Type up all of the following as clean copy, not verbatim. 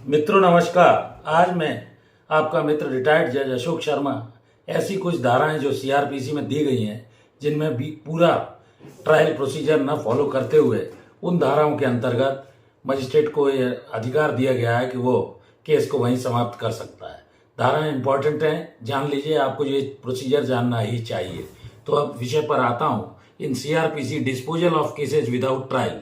मित्रों नमस्कार। आज मैं आपका मित्र रिटायर्ड जज अशोक शर्मा ऐसी कुछ धाराएं जो सीआरपीसी में दी गई हैं जिनमें भी पूरा ट्रायल प्रोसीजर न फॉलो करते हुए उन धाराओं के अंतर्गत मजिस्ट्रेट को यह अधिकार दिया गया है कि वो केस को वहीं समाप्त कर सकता है। धाराएं इंपॉर्टेंट हैं, जान लीजिए, आपको ये प्रोसीजर जानना ही चाहिए। तो अब विषय पर आता हूँ। In CrPC disposal of cases without trial,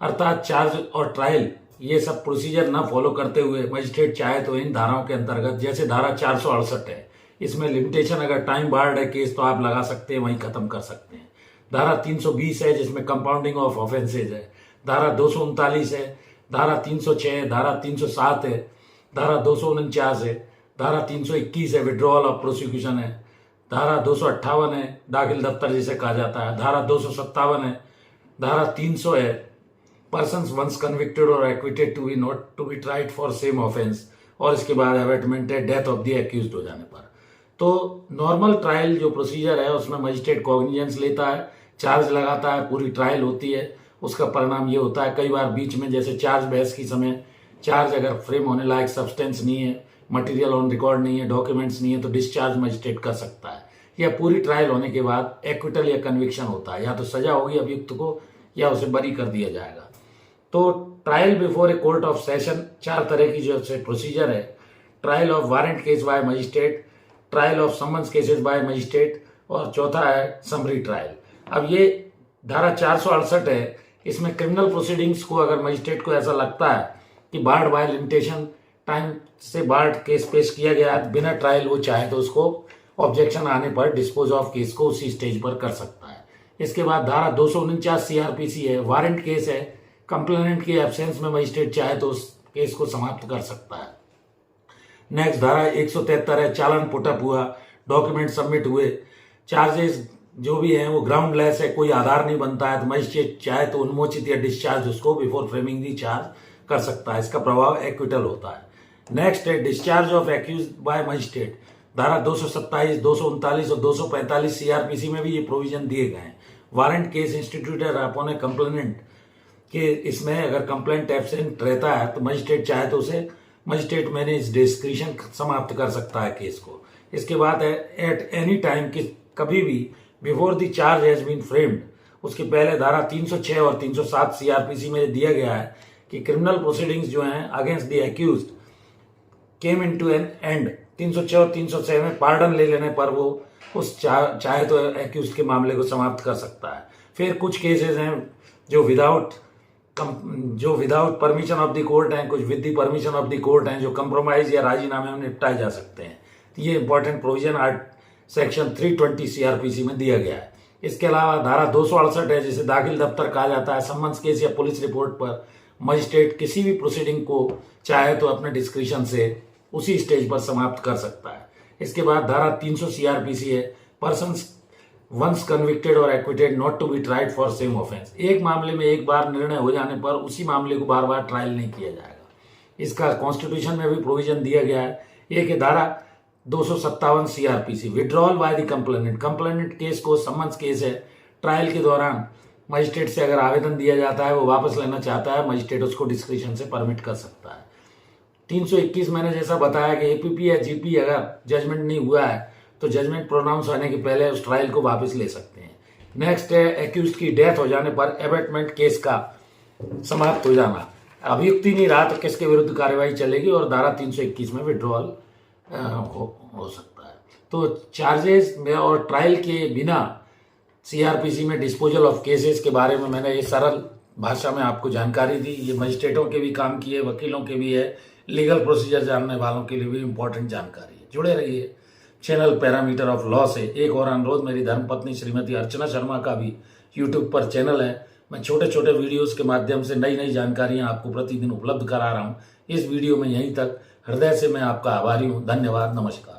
अर्थात चार्ज और ट्रायल ये सब प्रोसीजर न फॉलो करते हुए मजिस्ट्रेट चाहे तो इन धाराओं के अंतर्गत, जैसे धारा 468 है, इसमें लिमिटेशन अगर टाइम बार्ड है केस तो आप लगा सकते हैं, वहीं खत्म कर सकते हैं। धारा 320 है जिसमें कंपाउंडिंग ऑफ ऑफेंसेज है। धारा 239 है, धारा 306 है, धारा 307 है, धारा 249 है, धारा 321 है, विड्रॉल ऑफ प्रोसिक्यूशन है, धारा 258 है, दाखिल दफ्तर जिसे कहा जाता है, धारा 257 है, धारा 300 है, पर्सन्स वंस कन्विक्टेड और acquitted to be not to be tried for same offence, और इसके बाद अवेटमेंट है डेथ ऑफ द एक्यूज्ड हो जाने पर। तो नॉर्मल ट्रायल जो प्रोसीजर है उसमें मजिस्ट्रेट कॉग्निजेंस लेता है, चार्ज लगाता है, पूरी ट्रायल होती है। उसका परिणाम ये होता है, कई बार बीच में जैसे चार्ज बहस की समय चार्ज अगर फ्रेम होने लायक सब्सटेंस नहीं है, मटेरियल ऑन रिकॉर्ड नहीं है, डॉक्यूमेंट्स नहीं है, तो डिस्चार्ज मजिस्ट्रेट कर सकता है। या पूरी ट्रायल होने के बाद एक्विटल या कन्विक्शन होता है, या तो सजा होगी अभियुक्त को या उसे बरी कर दिया जाएगा। तो trial before a court of session, चार तरह की जो प्रोसीजर है। Trial of warrant case by magistrate, trial of summons cases bye magistrate, और चौथा है समरी ट्रायल। अब ये धारा 468 है, इसमें क्रिमिनल प्रोसीडिंग्स को अगर मजिस्ट्रेट को ऐसा लगता है कि बार्ड बाय लिमिटेशन टाइम से बार्ड केस पेश किया गया है बिना ट्रायल, वो चाहे तो उसको ऑब्जेक्शन आने पर डिस्पोज ऑफ केस को उसी स्टेज पर कर सकता है। इसके बाद धारा 249 सीआरपीसी है, वारंट केस है, कंप्लेनेंट की एब्सेंस में मजिस्ट्रेट चाहे तो उस केस को समाप्त कर सकता है। नेक्स्ट धारा 173 है, चालान पुटअप हुआ, डॉक्यूमेंट सबमिट हुए, चार्जेस जो भी हैं वो ग्राउंडलेस है, कोई आधार नहीं बनता है, तो मजिस्ट्रेट चाहे तो उन्मोचित या डिस्चार्ज उसको बिफोर फ्रेमिंग दी चार्ज कर सकता है। इसका प्रभाव एक्विटल होता है। नेक्स्ट है discharge of accuse by magistrate. धारा 227, 239 और 245 सीआरपीसी में भी ये प्रोविजन दिए गए हैं। वारंट केस इंस्टीट्यूटेड अपॉन ए कंप्लेनेंट कि इसमें अगर कंप्लेंट एब्सेंट रहता है तो मजिस्ट्रेट चाहे तो उसे मजिस्ट्रेट मैनेज डिस्क्रिशन समाप्त कर सकता है केस को। इसके बाद है एट एनी टाइम कि कभी भी before the charge has been framed, उसके पहले धारा 306 और 307 सीआरपीसी में दिया गया है कि क्रिमिनल प्रोसीडिंग्स जो हैं against the accused came into an end. 306 और 306 में पार्डन ले लेने पर वो उस चाहे तो एक्यूज्ड के मामले को समाप्त कर सकता है। फिर कुछ केसेस हैं जो without permission of the court हैं, कुछ with the permission of the court हैं, जो कंप्रोमाइज या राजीनामे में निपटाए जा सकते हैं। तो ये इंपॉर्टेंट प्रोविजन सेक्शन 320 सीआरपीसी में दिया गया है। इसके अलावा धारा 268 है जिसे दाखिल दफ्तर कहा जाता है। समन्स केस या पुलिस रिपोर्ट पर मजिस्ट्रेट किसी भी प्रोसीडिंग को चाहे तो अपने डिस्क्रिशन से उसी स्टेज पर समाप्त कर सकता है। इसके बाद धारा 300 सीआरपीसी है, पर्सन्स वंस कन्विक्टेड और acquitted not to be tried for same offence. एक मामले में एक बार निर्णय हो जाने पर उसी मामले को बार बार ट्रायल नहीं किया जाएगा। इसका कॉन्स्टिट्यूशन में भी प्रोविजन दिया गया है। एक है धारा 257 CrPC, withdrawal by the complainant. Complainant case को समन्स केस है, ट्रायल के दौरान मजिस्ट्रेट से अगर आवेदन दिया जाता है, वो वापस लेना चाहता है, मजिस्ट्रेट उसको डिस्क्रिशन से परमिट कर सकता है। 321 मैंने जैसा बताया कि एपीपी या जीपी अगर जजमेंट नहीं हुआ है तो जजमेंट प्रोनाउंस होने के पहले उस ट्रायल को वापस ले सकते हैं। नेक्स्ट है एक्यूज्ड की डेथ हो जाने पर एबेटमेंट केस का समाप्त हो जाना। अभियुक्त ही नहीं रहा तो किसके विरुद्ध कार्यवाही चलेगी, और धारा 321 में विड्रॉल हो सकता है। तो चार्जेस में और ट्रायल के बिना सीआरपीसी में डिस्पोजल ऑफ केसेस के बारे में मैंने ये सरल भाषा में आपको जानकारी दी। ये मजिस्ट्रेटों के भी काम की है, वकीलों के भी है, लीगल प्रोसीजर जानने वालों के लिए भी इंपॉर्टेंट जानकारी है। जुड़े रहिए, चैनल पैरामीटर ऑफ लॉ से। एक और अनुरोध, मेरी धर्मपत्नी श्रीमती अर्चना शर्मा का भी यूट्यूब पर चैनल है। मैं छोटे छोटे वीडियोस के माध्यम से नई नई जानकारियां आपको प्रतिदिन उपलब्ध करा रहा हूं। इस वीडियो में यहीं तक। हृदय से मैं आपका आभारी हूं। धन्यवाद, नमस्कार।